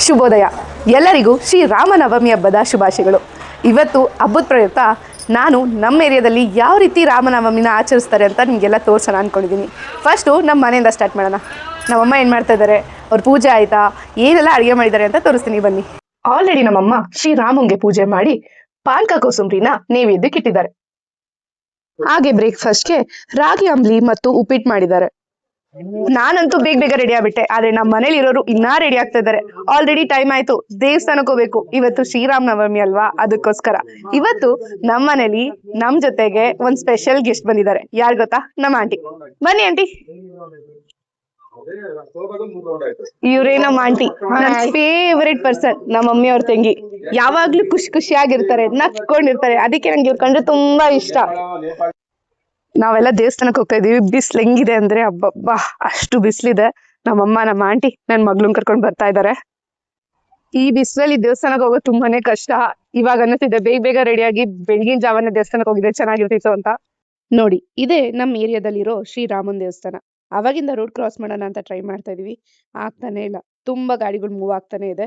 ಶುಭೋದಯ. ಎಲ್ಲರಿಗೂ ಶ್ರೀ ರಾಮನವಮಿ ಹಬ್ಬದ ಶುಭಾಶಯಗಳು. ಇವತ್ತು ಹಬ್ಬದ ಪ್ರಯುಕ್ತ ನಾನು ನಮ್ಮ ಏರಿಯಾದಲ್ಲಿ ಯಾವ ರೀತಿ ರಾಮನವಮಿನ ಆಚರಿಸ್ತಾರೆ ಅಂತ ನಿಮಗೆಲ್ಲ ತೋರಿಸೋಣ ಅಂದ್ಕೊಂಡಿದ್ದೀನಿ. ಫಸ್ಟು ನಮ್ಮ ಮನೆಯಿಂದ ಸ್ಟಾರ್ಟ್ ಮಾಡೋಣ. ನಮ್ಮಮ್ಮ ಏನು ಮಾಡ್ತಾ ಇದ್ದಾರೆ, ಅವ್ರ ಪೂಜೆ ಆಯಿತಾ, ಏನೆಲ್ಲ ಅಡುಗೆ ಮಾಡಿದ್ದಾರೆ ಅಂತ ತೋರಿಸ್ತೀನಿ ಬನ್ನಿ. ಆಲ್ರೆಡಿ ನಮ್ಮಮ್ಮ ಶ್ರೀರಾಮಂಗೆ ಪೂಜೆ ಮಾಡಿ ಪಾನಕ ಕೋಸಂಬರಿನ ನೈವೇದ್ಯಕ್ಕೆ ಇಟ್ಟಿದ್ದಾರೆ. ಹಾಗೆ ಬ್ರೇಕ್ಫಾಸ್ಟ್ಗೆ ರಾಗಿ ಅಂಬ್ಲಿ ಮತ್ತು ಉಪ್ಪಿಟ್ಟು ಮಾಡಿದ್ದಾರೆ. ನಾನಂತೂ ಬೇಗ ಬೇಗ ರೆಡಿ ಆಗ್ಬಿಟ್ಟೆ, ಆದ್ರೆ ನಮ್ಮ ಮನೇಲಿ ಇರೋರು ಇನ್ನೂ ರೆಡಿ ಆಗ್ತಾ ಇದ್ದಾರೆ. ಆಲ್ರೆಡಿ ಟೈಮ್ ಆಯ್ತು, ದೇವಸ್ಥಾನಕ್ಕೆ ಹೋಗ್ಬೇಕು. ಇವತ್ತು ಶ್ರೀರಾಮ್ ನವಮಿ ಅಲ್ವಾ, ಅದಕ್ಕೋಸ್ಕರ ಇವತ್ತು ನಮ್ಮ ಮನೇಲಿ ನಮ್ ಜೊತೆಗೆ ಒಂದ್ ಸ್ಪೆಷಲ್ ಗೆಸ್ಟ್ ಬಂದಿದ್ದಾರೆ. ಯಾರು ಗೊತ್ತಾ? ನಮ್ಮ ಆಂಟಿ. ಬನ್ನಿ ಆಂಟಿ. ಇವ್ರೇ ನಮ್ಮ ಆಂಟಿ, ನನ್ನ ಫೇವರೇಟ್ ಪರ್ಸನ್. ನಮ್ಮ ಮಮ್ಮಿ ಅವ್ರ ತಂಗಿ. ಯಾವಾಗ್ಲೂ ಖುಷಿಯಾಗಿರ್ತಾರೆ, ನಕ್ಕೊಂಡಿರ್ತಾರೆ. ಅದಕ್ಕೆ ನಂಗೆ ಇವ್ರ ಕಂಡ್ರೆ ತುಂಬಾ ಇಷ್ಟ. ನಾವೆಲ್ಲ ದೇವಸ್ಥಾನಕ್ಕೆ ಹೋಗ್ತಾ ಇದೀವಿ. ಬಿಸಿಲು ಹೆಂಗಿದೆ ಅಂದ್ರೆ ಅಬ್ಬಬ್ಬಾ, ಅಷ್ಟು ಬಿಸಿಲಿದೆ. ನಮ್ಮಮ್ಮ ನಮ್ಮ ಆಂಟಿ ನನ್ನ ಮಗ್ಳನ್ ಕರ್ಕೊಂಡ್ ಬರ್ತಾ ಇದ್ದಾರೆ. ಈ ಬಿಸಿಲಲ್ಲಿ ದೇವಸ್ಥಾನಕ್ಕೆ ಹೋಗೋದು ತುಂಬಾನೇ ಕಷ್ಟ. ಇವಾಗ ಅನ್ನಿಸ್ತಿದೆ ಬೇಗ ಬೇಗ ರೆಡಿಯಾಗಿ ಬೆಳಗಿನ ಜಾವನ ದೇವಸ್ಥಾನಕ್ಕೆ ಹೋಗಿದ್ರೆ ಚೆನ್ನಾಗಿರ್ತಿತ್ತು ಅಂತ. ನೋಡಿ, ಇದೇ ನಮ್ಮ ಏರಿಯಾದಲ್ಲಿರೋ ಶ್ರೀರಾಮನ್ ದೇವಸ್ಥಾನ. ಅವಾಗಿಂದ ರೋಡ್ ಕ್ರಾಸ್ ಮಾಡೋಣ ಅಂತ ಟ್ರೈ ಮಾಡ್ತಾ ಇದೀವಿ, ಆಗ್ತಾನೆ ಇಲ್ಲ. ತುಂಬಾ ಗಾಡಿಗಳು ಮೂವ್ ಆಗ್ತಾನೆ ಇದೆ.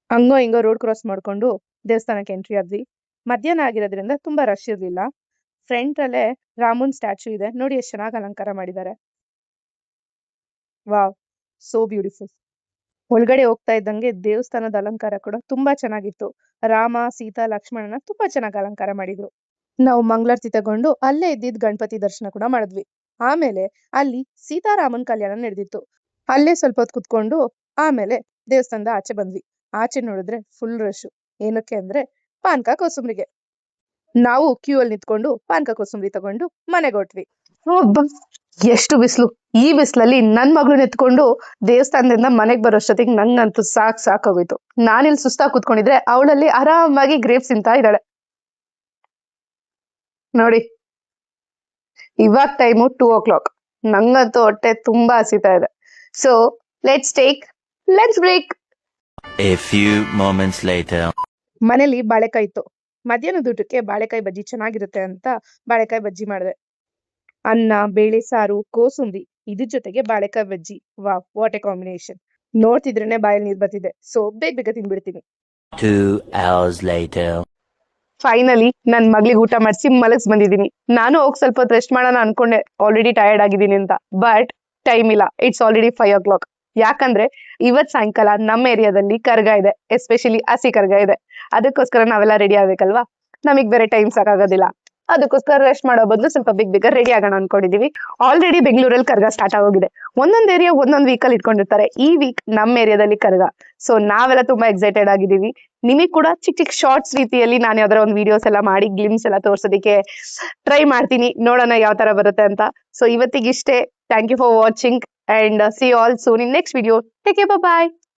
ಹಂಗೋ ಹಿಂಗೋ ರೋಡ್ ಕ್ರಾಸ್ ಮಾಡ್ಕೊಂಡು ದೇವಸ್ಥಾನಕ್ಕೆ ಎಂಟ್ರಿ ಆದ್ವಿ. ಮಧ್ಯಾಹ್ನ ಆಗಿರೋದ್ರಿಂದ ತುಂಬಾ ರಶ್ ಇರ್ಲಿಲ್ಲ. ಫ್ರಂಟ್ ಅಲ್ಲೇ ರಾಮನ್ ಸ್ಟ್ಯಾಚು ಇದೆ. ನೋಡಿ ಎಷ್ಟು ಚೆನ್ನಾಗಿ ಅಲಂಕಾರ ಮಾಡಿದ್ದಾರೆ. Wow, so beautiful. ಒಳಗಡೆ ಹೋಗ್ತಾ ಇದ್ದಂಗೆ ದೇವಸ್ಥಾನದ ಅಲಂಕಾರ ಕೂಡ ತುಂಬಾ ಚೆನ್ನಾಗಿತ್ತು. ರಾಮ, ಸೀತಾ, ಲಕ್ಷ್ಮಣನ ತುಂಬಾ ಚೆನ್ನಾಗಿ ಅಲಂಕಾರ ಮಾಡಿದ್ರು. ನಾವು ಮಂಗಳಾರತಿ ತಗೊಂಡು ಅಲ್ಲೇ ಇದ್ದಿದ್ ಗಣಪತಿ ದರ್ಶನ ಕೂಡ ಮಾಡಿದ್ವಿ. ಆಮೇಲೆ ಅಲ್ಲಿ ಸೀತಾರಾಮನ್ ಕಲ್ಯಾಣ ನಡೆದಿತ್ತು. ಅಲ್ಲೇ ಸ್ವಲ್ಪ ಹೊತ್ತು ಕುತ್ಕೊಂಡು ಆಮೇಲೆ ದೇವಸ್ಥಾನದ ಆಚೆ ಬಂದ್ವಿ. ಆಚೆ ನೋಡಿದ್ರೆ ಫುಲ್ ರಶ್. ಏನಕ್ಕೆ ಅಂದ್ರೆ ಪಾನಕ ಕೋಸಂಬರಿಗೆ. ನಾವು ಕ್ಯೂ ಅಲ್ಲಿ ನಿಂತ್ಕೊಂಡು ಪಾನಕ ಕೋಸಂಬರಿ ತಗೊಂಡು ಮನೆಗೆ ಹೊಟ್ವಿ. ಎಷ್ಟು ಬಿಸಿಲು! ಈ ಬಿಸಿಲಲ್ಲಿ ನನ್ ಮಗಳು ಎತ್ಕೊಂಡು ದೇವಸ್ಥಾನದಿಂದ ಮನೆಗ್ ಬರೋಷ್ಟೊತ್ತಿಗೆ ನಂಗಂತೂ ಸಾಕಾಗೋಯ್ತು. ನಾನಿಲ್ಲಿ ಸುಸ್ತಾಗಿ ಕುತ್ಕೊಂಡಿದ್ರೆ ಅವಳಲ್ಲಿ ಆರಾಮಾಗಿ ಗ್ರೇಪ್ಸ್ ತಿಂತಾ ಇದ್ದಾಳೆ. ನೋಡಿ, ಇವಾಗ ಟೈಮು 2 o'clock. ನಂಗಂತೂ ಹೊಟ್ಟೆ ತುಂಬಾ ಹಸಿತಾ ಇದೆ. So let's break. A few moments later. ಮನೇಲಿ ಬಾಳೆಕಾಯಿ ಇತ್ತು. ಮಧ್ಯಾಹ್ನದ ಊಟಕ್ಕೆ ಬಾಳೆಕಾಯಿ ಬಜ್ಜಿ ಚೆನ್ನಾಗಿರುತ್ತೆ ಅಂತ ಬಾಳೆಕಾಯಿ ಬಜ್ಜಿ ಮಾಡಿದೆ. ಅನ್ನ, ಬೇಳೆ ಸಾರು, ಕೋಸಂಬರಿ, ಇದ್ರ ಜೊತೆಗೆ ಬಾಳೆಕಾಯಿ bajji. Wow, what a combination. ನೋಡ್ತಿದ್ರೇನೆ ಬಾಯಲ್ಲಿ ನೀರ್ ಬರ್ತಿದೆ. ಸೊ ಬೇಗ ಬೇಗ ತಿನ್ಬಿಡ್ತೀನಿ. 2 hours later. ಫೈನಲಿ ನನ್ ಮಗ್ಳಿಗೆ ಊಟ ಮಾಡಿಸಿ ಮಲಗಿಸ್ ಬಂದಿದ್ದೀನಿ. ನಾನು ಹೋಗಿ ಸ್ವಲ್ಪ ಹೊತ್ತು ರೆಸ್ಟ್ ಮಾಡೋಣ ಅನ್ಕೊಂಡೆ, ಆಲ್ರೆಡಿ ಟಯರ್ಡ್ ಆಗಿದ್ದೀನಿ ಅಂತ. ಬಟ್ ಟೈಮ್ ಇಲ್ಲ, ಇಟ್ಸ್ ಆಲ್ರೆಡಿ 5 o'clock. ಯಾಕಂದ್ರೆ ಇವತ್ ಸಾಯಂಕಾಲ ನಮ್ಮ ಏರಿಯಾದಲ್ಲಿ ಕರ್ಗ ಇದೆ, ಎಸ್ಪೆಷಲಿ ಹಸಿ ಕರ್ಗ ಇದೆ. ಅದಕ್ಕೋಸ್ಕರ ನಾವೆಲ್ಲ ರೆಡಿ ಆಗ್ಬೇಕಲ್ವಾ. ನಮಗ್ ಬೇರೆ ಟೈಮ್ ಸಾಕಾಗೋದಿಲ್ಲ. ಅದಕ್ಕೋಸ್ಕರ ರೆಸ್ಟ್ ಮಾಡೋ ಬದಲು ಸ್ವಲ್ಪ ಬೇಗ ರೆಡಿ ಆಗೋಣ ಅನ್ಕೊಂಡಿದೀವಿ. ಆಲ್ರೆಡಿ ಬೆಂಗಳೂರಲ್ಲಿ ಕರ್ಗ ಸ್ಟಾರ್ಟ್ ಆಗೋಗಿದೆ. ಒಂದೊಂದ್ ಏರಿಯಾ ಒಂದೊಂದ್ ವೀಕಲ್ಲಿ ಇಟ್ಕೊಂಡಿರ್ತಾರೆ. ಈ ವೀಕ್ ನಮ್ಮ ಏರಿಯಾದಲ್ಲಿ ಕರ್ಗ. ಸೊ ನಾವೆಲ್ಲ ತುಂಬಾ ಎಕ್ಸೈಟೆಡ್ ಆಗಿದ್ದೀವಿ. ನಿಮಗ್ ಕೂಡ ಚಿಕ್ಕ ಚಿಕ್ಕ ಶಾರ್ಟ್ಸ್ ರೀತಿಯಲ್ಲಿ ನಾನು ಯಾವ್ದಾರ ಒಂದು ವಿಡಿಯೋಸ್ ಎಲ್ಲ ಮಾಡಿ ಗ್ಲಿಮ್ಸ್ ಎಲ್ಲ ತೋರ್ಸೋದಕ್ಕೆ ಟ್ರೈ ಮಾಡ್ತೀನಿ. ನೋಡೋಣ ಯಾವ ತರ ಬರುತ್ತೆ ಅಂತ. ಸೊ ಇವತ್ತಿಗೆ ಇಷ್ಟೇ. Thank you for watching and see you all soon in next video. Take care, bye bye.